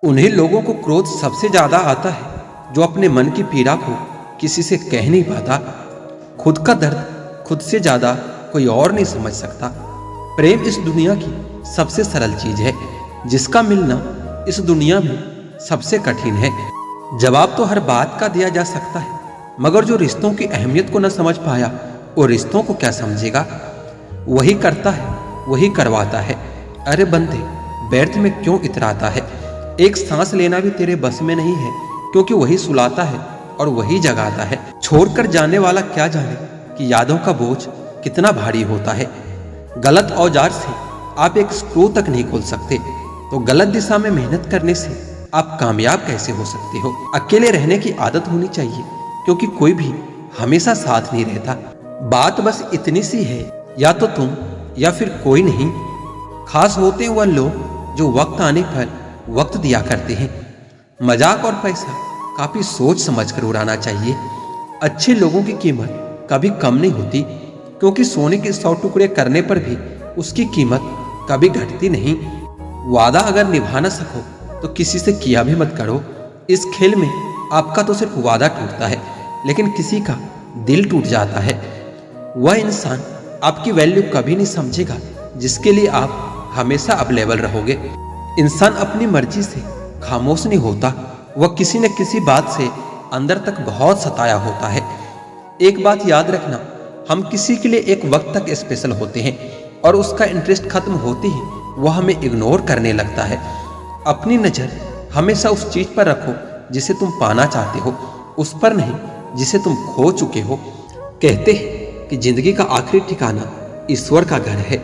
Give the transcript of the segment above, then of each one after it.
उन्हीं लोगों को क्रोध सबसे ज्यादा आता है जो अपने मन की पीड़ा को किसी से कह नहीं पाता। खुद का दर्द खुद से ज्यादा कोई और नहीं समझ सकता। प्रेम इस दुनिया की सबसे सरल चीज है जिसका मिलना इस दुनिया में सबसे कठिन है। जवाब तो हर बात का दिया जा सकता है, मगर जो रिश्तों की अहमियत को न समझ पाया वो रिश्तों को क्या समझेगा। वही करता है, वही करवाता है। अरे बंदे, व्यर्थ में क्यों इतराता है। एक सांस लेना भी तेरे बस में नहीं है, क्योंकि वही सुलाता है और वही जगाता है। छोड़कर जाने वाला क्या जाने कि यादों का बोझ कितना भारी होता है। गलत औजार से आप एक स्क्रू तक नहीं खोल सकते, तो गलत दिशा में मेहनत करने से आप कामयाब कैसे हो सकते हो। अकेले रहने की आदत होनी चाहिए, क्योंकि कोई भी हमेशा साथ नहीं रहता। बात बस इतनी सी है, या तो तुम या फिर कोई नहीं। खास होते हैं वह लोग जो वक्त आने पर वक्त दिया करते हैं। मजाक और पैसा काफी सोच समझकर उड़ाना चाहिए। अच्छे लोगों की कीमत कभी कम नहीं होती, क्योंकि सोने के 100 टुकड़े करने पर भी उसकी कीमत कभी घटती नहीं। वादा अगर निभा ना सको तो किसी से किया भी मत करो। इस खेल में आपका तो सिर्फ वादा टूटता है, लेकिन किसी का दिल टूट जाता है। वह इंसान आपकी वैल्यू कभी नहीं समझेगा जिसके लिए आप हमेशा अवेलेबल रहोगे। इंसान अपनी मर्जी से खामोश नहीं होता, वह किसी न किसी बात से अंदर तक बहुत सताया होता है। एक बात याद रखना, हम किसी के लिए एक वक्त तक स्पेशल होते हैं और उसका इंटरेस्ट खत्म होते ही वह हमें इग्नोर करने लगता है। अपनी नज़र हमेशा उस चीज पर रखो जिसे तुम पाना चाहते हो, उस पर नहीं जिसे तुम खो चुके हो। कहते हैं कि जिंदगी का आखिरी ठिकाना ईश्वर का घर है।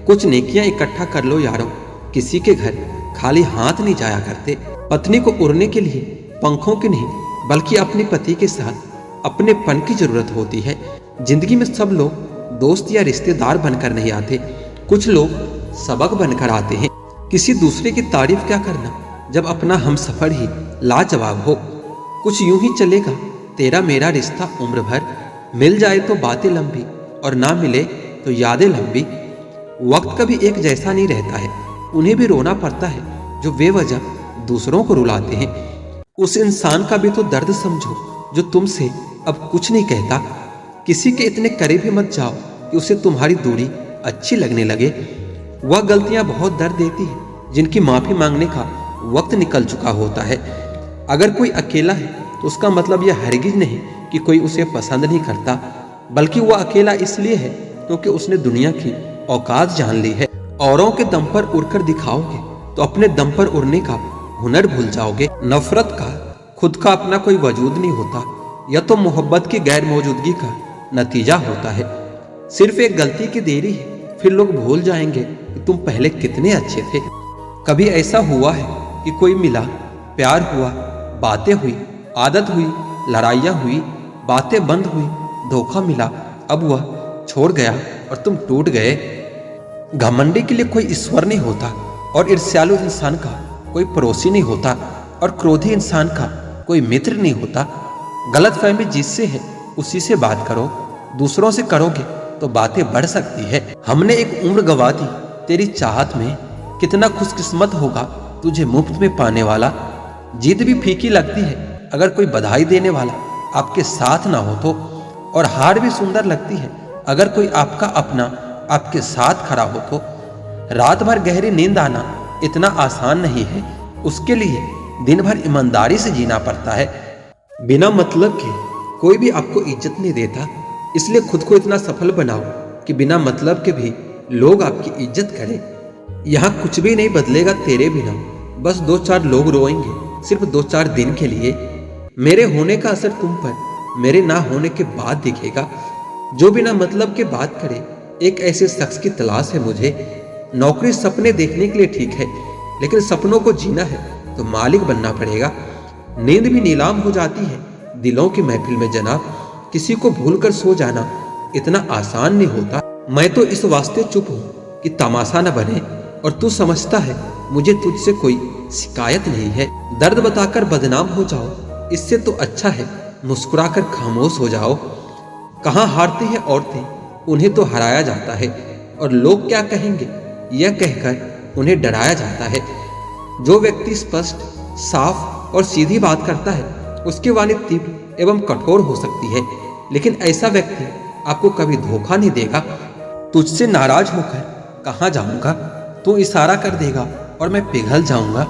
कुछ नेकियां इकट्ठा कर लो यारों, किसी के घर खाली हाथ नहीं जाया करते। पत्नी को उड़ने के लिए पंखों की नहीं, बल्कि अपने पति के साथ अपने पन की जरूरत होती है। जिंदगी में सब लोग दोस्त या रिश्तेदार बनकर नहीं आते, कुछ लोग सबक बनकर आते हैं। किसी दूसरे की तारीफ क्या करना जब अपना हम सफर ही लाजवाब हो। कुछ यूं ही चलेगा तेरा मेरा रिश्ता उम्र भर। मिल जाए तो बातें लंबी और ना मिले तो यादें लंबी। वक्त कभी एक जैसा नहीं रहता है, उन्हें भी रोना पड़ता है जो बेवजह दूसरों को रुलाते हैं। उस इंसान का भी तो दर्द समझो जो तुमसे अब कुछ नहीं कहता। किसी के इतने करीब ही मत जाओ कि उसे तुम्हारी दूरी अच्छी लगने लगे। वह गलतियां बहुत दर्द देती है जिनकी माफी मांगने का वक्त निकल चुका होता है। अगर कोई अकेला है तो उसका मतलब यह हरगिज नहीं कि कोई उसे पसंद नहीं करता, बल्कि वह अकेला इसलिए है क्योंकि उसने दुनिया की औकात जान ली है। औरों के दम पर उड़कर दिखाओगे तो अपने दम पर उड़ने का हुनर भूल जाओगे। नफरत का खुद का अपना कोई वजूद नहीं होता, यह तो मोहब्बत की गैर मौजूदगी का नतीजा होता है। सिर्फ एक गलती की देरी है, फिर लोग भूल जाएंगे कि तुम पहले कितने अच्छे थे। कभी ऐसा हुआ है कि कोई मिला, प्यार हुआ, बातें हुई, आदत हुई, लड़ाइयाँ हुई, बातें बंद हुई, धोखा मिला, अब वह छोड़ गया और तुम टूट गए। घमंडी के लिए कोई ईश्वर नहीं होता, और ईर्ष्यालु इंसान का कोई पड़ोसी नहीं होता, और क्रोधी इंसान का कोई मित्र नहीं होता। गलतफहमी जिससे है उसी से बात करो, दूसरों से करोगे तो बातें बढ़ सकती है। हमने एक उम्र गंवा दी तेरी चाहत में, कितना खुशकिस्मत होगा तुझे मुफ्त में पाने वाला। जीत भी फीकी लगती है अगर कोई बधाई देने वाला आपके साथ ना हो तो, और हार भी सुंदर लगती है अगर कोई आपका अपना आपके साथ खड़ा हो तो। रात भर गहरी नींद आना इतना आसान नहीं है, उसके लिए दिन भर ईमानदारी से जीना पड़ता है। बिना मतलब के कोई भी आपको इज्जत नहीं देता, इसलिए खुद को इतना सफल बनाओ कि बिना मतलब के भी लोग आपकी इज्जत करें। यहाँ कुछ भी नहीं बदलेगा तेरे बिना, बस 2-4 लोग रोएंगे सिर्फ 2-4 दिन के लिए। मेरे होने का असर तुम पर मेरे ना होने के बाद दिखेगा। जो बिना मतलब के बात करे, एक ऐसे शख्स की तलाश है मुझे। नौकरी सपने देखने के लिए ठीक है, लेकिन सपनों को जीना है तो मालिक बनना पड़ेगा। नींद भी नीलाम हो जाती है दिलों की महफिल में जनाब। किसी को भूलकर सो जाना इतना आसान नहीं होता। मैं तो इस वास्ते चुप हूँ कि तमाशा न बने, और तू समझता है मुझे तुझसे कोई शिकायत नहीं है। दर्द बताकर बदनाम हो जाओ, इससे तो अच्छा है मुस्कुराकर खामोश हो जाओ। कहाँ हारती है औरतें, उन्हें तो हराया जाता है, और लोग क्या कहेंगे यह कहकर उन्हें डराया जाता है। जो व्यक्ति स्पष्ट साफ और सीधी बात करता है उसकी वाणी तीव्र एवं कठोर हो सकती है, लेकिन ऐसा व्यक्ति आपको कभी धोखा नहीं देगा। तुझसे नाराज होकर कहाँ जाऊंगा, तू इशारा कर देगा और मैं पिघल जाऊंगा।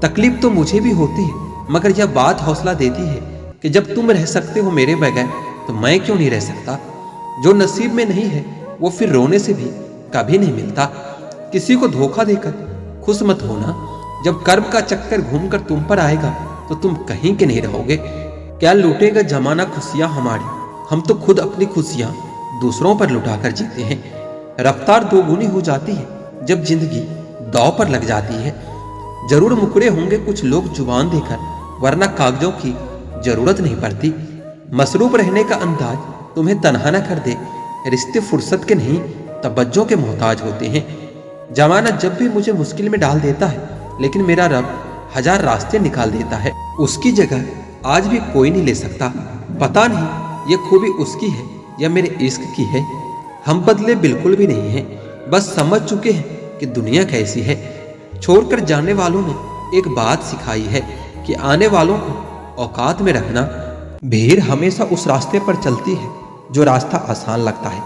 तकलीफ तो मुझे भी होती है, मगर यह बात हौसला देती है कि जब तुम रह सकते हो मेरे बगैर तो मैं क्यों नहीं रह सकता। जो नसीब में नहीं है वो फिर रोने से भी कभी नहीं मिलता। किसी को धोखा देकर खुश मत होना, जब कर्म का चक्कर घूमकर तुम पर आएगा तो तुम कहीं के नहीं रहोगे। क्या लूटेगा जमाना खुशियां हमारी, हम तो खुद अपनी खुशियां दूसरों पर लुटाकर जीते हैं। रफ्तार दोगुनी हो जाती है जब जिंदगी दांव पर लग जाती है। जरूर मुकरे होंगे कुछ लोग जुबान देकर, वरना कागजों की जरूरत नहीं पड़ती। मसरूफ रहने का अंदाज तुम्हें तनहा न कर दे। रिश्ते फुर्सत के नहीं तवज्जो के मोहताज होते हैं। जमाना जब भी मुझे मुश्किल में डाल देता है, लेकिन मेरा रब हजार रास्ते निकाल देता है। उसकी जगह आज भी कोई नहीं ले सकता। पता नहीं ये खूबी उसकी है या मेरे इश्क की है। हम बदले बिल्कुल भी नहीं हैं, बस समझ चुके हैं कि दुनिया कैसी है। छोड़कर जाने वालों ने एक बात सिखाई है कि आने वालों को औकात में रखना। भीड़ हमेशा उस रास्ते पर चलती है जो रास्ता आसान लगता है,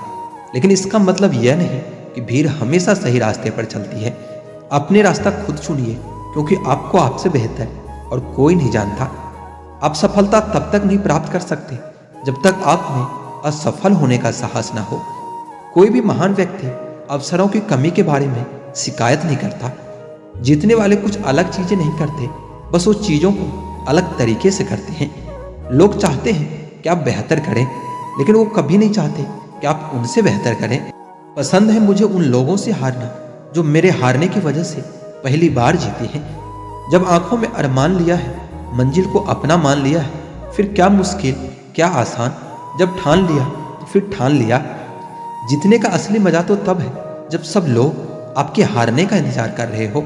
लेकिन इसका मतलब यह नहीं कि भीड़ हमेशा सही रास्ते पर चलती है। अपने रास्ता खुद चुनिए, क्योंकि आपको आपसे बेहतर और कोई नहीं जानता। आप सफलता तब तक नहीं प्राप्त कर सकते जब तक आप में असफल होने का साहस ना हो। कोई भी महान व्यक्ति अवसरों की कमी के बारे में शिकायत नहीं करता। जीतने वाले कुछ अलग चीजें नहीं करते, बस वो चीजों को अलग तरीके से करते हैं। लोग चाहते हैं कि आप बेहतर करें, लेकिन वो कभी नहीं चाहते कि आप उनसे बेहतर करें। पसंद है मुझे उन लोगों से हारना जो मेरे हारने की वजह से पहली बार जीते हैं। जब आंखों में अरमान लिया है, मंजिल को अपना मान लिया है, फिर क्या मुश्किल क्या आसान। जब ठान लिया तो फिर ठान लिया। जीतने का असली मजा तो तब है जब सब लोग आपके हारने का इंतजार कर रहे हो।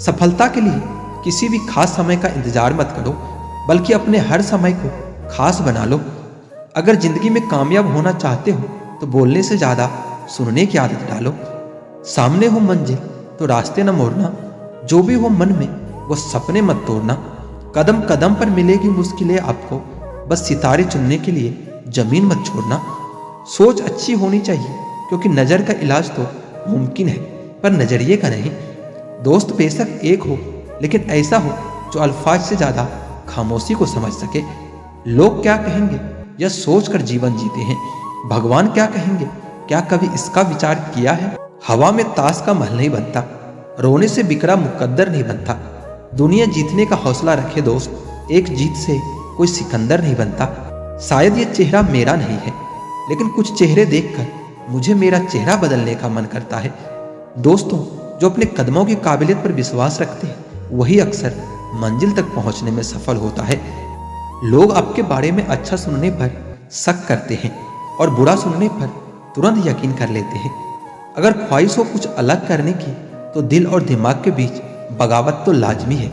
सफलता के लिए किसी भी खास समय का इंतजार मत करो, बल्कि अपने हर समय को खास बना लो। अगर जिंदगी में कामयाब होना चाहते हो तो बोलने से ज्यादा सुनने की आदत डालो। सामने हो मंजिल तो रास्ते न मोड़ना, जो भी हो मन में वो सपने मत तोड़ना। कदम कदम पर मिलेगी मुश्किलें आपको, बस सितारे चुनने के लिए जमीन मत छोड़ना। सोच अच्छी होनी चाहिए, क्योंकि नजर का इलाज तो मुमकिन है पर नजरिए का नहीं। दोस्त बेशक एक हो, लेकिन ऐसा हो जो अल्फाज से ज्यादा खामोशी को समझ सके। लोग क्या कहेंगे यह सोच कर जीवन जीते हैं। भगवान क्या कहेंगे, क्या कभी इसका विचार किया है। हवा में ताश का महल नहीं बनता, रोने से बिखरा मुकद्दर नहीं बनता। दुनिया जीतने का हौसला रखे दोस्त, एक जीत से कोई सिकंदर नहीं बनता। शायद ये चेहरा मेरा नहीं है, लेकिन कुछ चेहरे देखकर मुझे मेरा चेहरा बदलने का मन करता है। दोस्तों जो अपने कदमों की काबिलियत पर विश्वास रखते हैं, वही अक्सर मंजिल तक पहुंचने में सफल होता है। लोग आपके बारे में अच्छा सुनने पर शक करते हैं और बुरा सुनने पर तुरंत यकीन कर लेते हैं। अगर ख्वाहिश हो कुछ अलग करने की, तो दिल और दिमाग के बीच बगावत तो लाजमी है।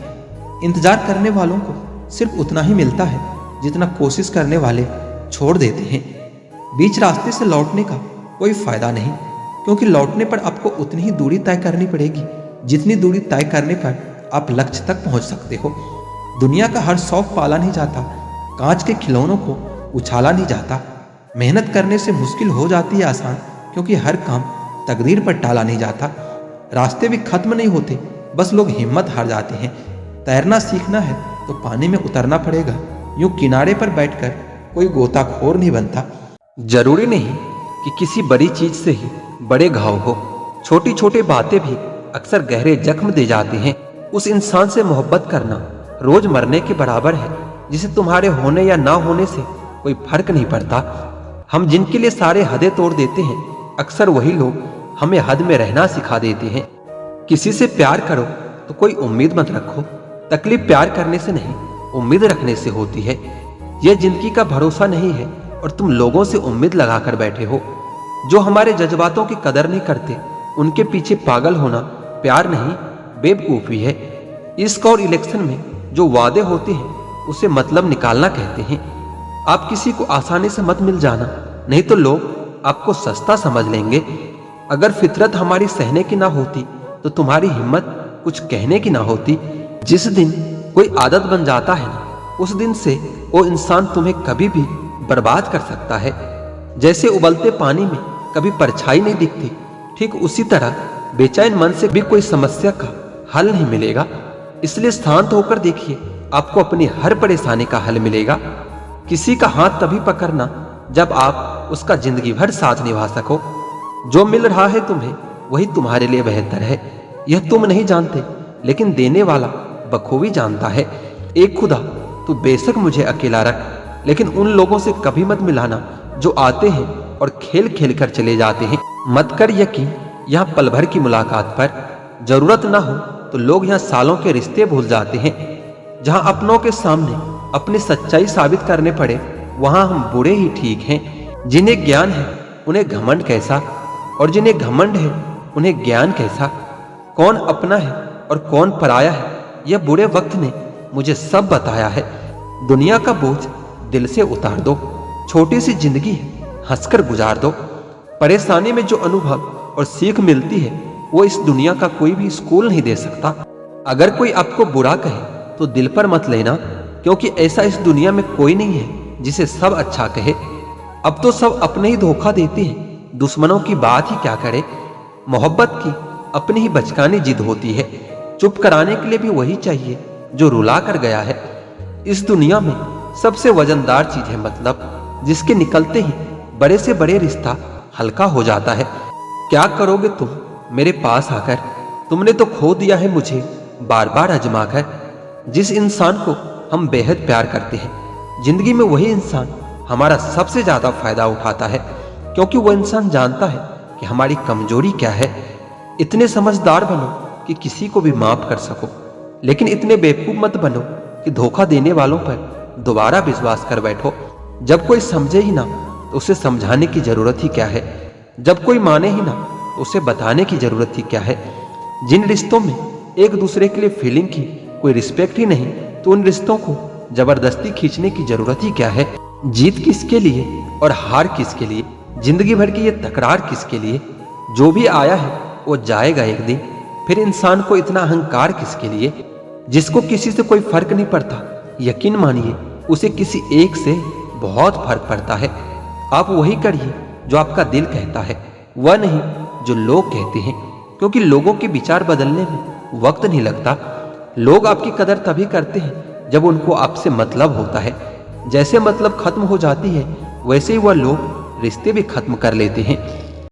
इंतजार करने वालों को सिर्फ उतना ही मिलता है जितना कोशिश करने वाले छोड़ देते हैं। बीच रास्ते से लौटने का कोई फायदा नहीं, क्योंकि लौटने पर आपको उतनी ही दूरी तय करनी पड़ेगी जितनी दूरी तय करने पर आप लक्ष्य तक पहुंच सकते हो। दुनिया का हर शौक पाला नहीं जाता, कांच के खिलौनों को उछाला नहीं जाता। मेहनत करने से मुश्किल हो जाती है आसान, क्योंकि हर काम तकदीर पर टाला नहीं जाता। रास्ते भी खत्म नहीं होते, बस लोग हिम्मत हार जाते हैं। तैरना सीखना है तो पानी में उतरना पड़ेगा, यूं किनारे पर बैठकर कोई गोताखोर नहीं बनता। जरूरी नहीं कि किसी बड़ी चीज से ही बड़े घाव हो, छोटी छोटी बातें भी अक्सर गहरे जख्म दे जाती हैं। उस इंसान से मोहब्बत करना रोज मरने के बराबर है, जिसे तुम्हारे होने या ना होने से कोई फर्क नहीं पड़ता। हम जिनके लिए सारे हदें तोड़ देते हैं, अक्सर वही लोग हमें हद में रहना सिखा देते हैं। किसी से प्यार करो तो कोई उम्मीद मत रखो, तकलीफ प्यार करने से नहीं उम्मीद रखने से होती है। यह जिंदगी का भरोसा नहीं है और तुम लोगों से उम्मीद लगाकर बैठे हो जो हमारे जज्बातों की कदर नहीं करते। उनके पीछे पागल होना प्यार नहीं बेवकूफ़ी है। इश्क और इलेक्शन में जो वादे होते हैं उसे मतलब निकालना कहते हैं। आप किसी को आसानी से मत मिल जाना, नहीं तो लोग आपको सस्ता समझ लेंगे। अगर फितरत हमारी सहने की ना होती तो तुम्हारी हिम्मत कुछ कहने की ना होती। जिस दिन कोई आदत बन जाता है ना, उस दिन से वो इंसान तुम्हें कभी भी बर्बाद कर सकता है। जैसे उबलते पानी में कभी परछाई नहीं दिखती, ठीक उसी तरह बेचैन मन से भी कोई समस्या का हल नहीं मिलेगा। इसलिए शांत होकर देखिए, आपको अपनी हर परेशानी का हल मिलेगा। किसी का हाथ तभी पकड़ना जब आप उसका जिंदगी भर साथ निभा सको। जो मिल रहा है तुम्हें वही तुम्हारे लिए बेहतर है, यह तुम नहीं जानते, लेकिन देने वाला बखूबी जानता है। एक खुदा, तू बेशक मुझे अकेला रख, लेकिन उन लोगों से कभी मत मिलाना जो आते हैं और खेल खेल कर चले जाते हैं। मत कर यकीन यहाँ पल भर की मुलाकात पर, जरूरत ना हो तो लोग यहाँ सालों के रिश्ते भूल जाते हैं। जहाँ अपनों के सामने अपनी सच्चाई साबित करने पड़े, वहां हम बुरे ही ठीक हैं। जिन्हें ज्ञान है उन्हें घमंड कैसा, और जिन्हें घमंड है उन्हें ज्ञान कैसा। कौन अपना है और कौन पराया है, यह बुरे वक्त ने मुझे सब बताया है। दुनिया का बोझ दिल से उतार दो, छोटी सी जिंदगी है, हंसकर गुजार दो। परेशानी में जो अनुभव और सीख मिलती है वो इस दुनिया का कोई भी स्कूल नहीं दे सकता। अगर कोई आपको बुरा कहे तो दिल पर मत लेना, क्योंकि ऐसा इस दुनिया में कोई नहीं है जिसे सब अच्छा कहे। अब तो सब अपने ही धोखा देते हैं, दुश्मनों की बात ही क्या करे। मोहब्बत की अपनी ही बचकानी जिद होती है, चुप कराने के लिए भी वही चाहिए जो रुला कर गया है। इस दुनिया में सबसे वजनदार चीज है मतलब, जिसके निकलते ही बड़े से बड़े रिश्ता हल्का हो जाता है। क्या करोगे तुम मेरे पास आकर, तुमने तो खो दिया है मुझे बार बार आजमा कर। जिस इंसान को हम बेहद प्यार करते हैं, जिंदगी में वही इंसान हमारा सबसे ज्यादा फायदा उठाता है, क्योंकि वो इंसान जानता है कि हमारी कमजोरी क्या है। इतने समझदार बनो कि किसी को भी माफ कर सको, लेकिन इतने बेवकूफ मत बनो कि धोखा देने वालों पर दोबारा विश्वास कर बैठो। जब कोई समझे ही ना तो उसे समझाने की जरूरत ही क्या है। जब कोई माने ही ना तो उसे बताने की जरूरत ही क्या है। जिन रिश्तों में एक दूसरे के लिए फीलिंग की कोई रिस्पेक्ट ही नहीं, तो उन रिश्तों को जबरदस्ती खींचने की जरूरत ही क्या है। जीत किसके लिए और हार किसके लिए, जिंदगी भर की ये तकरार किसके लिए। जो भी आया है वो जाएगा एक दिन, फिर इंसान को इतना अहंकार किसके लिए। जिसको किसी से कोई फर्क नहीं पड़ता, यकीन मानिए उसे किसी एक से बहुत फर्क पड़ता है। आप वही करिए जो आपका दिल कहता है, वह नहीं जो लोग कहते हैं, क्योंकि लोगों के विचार बदलने में वक्त नहीं लगता। लोग आपकी कदर तभी करते हैं जब उनको आपसे मतलब होता है। जैसे मतलब खत्म हो जाती है, वैसे ही वह लोग रिश्ते भी खत्म कर लेते हैं।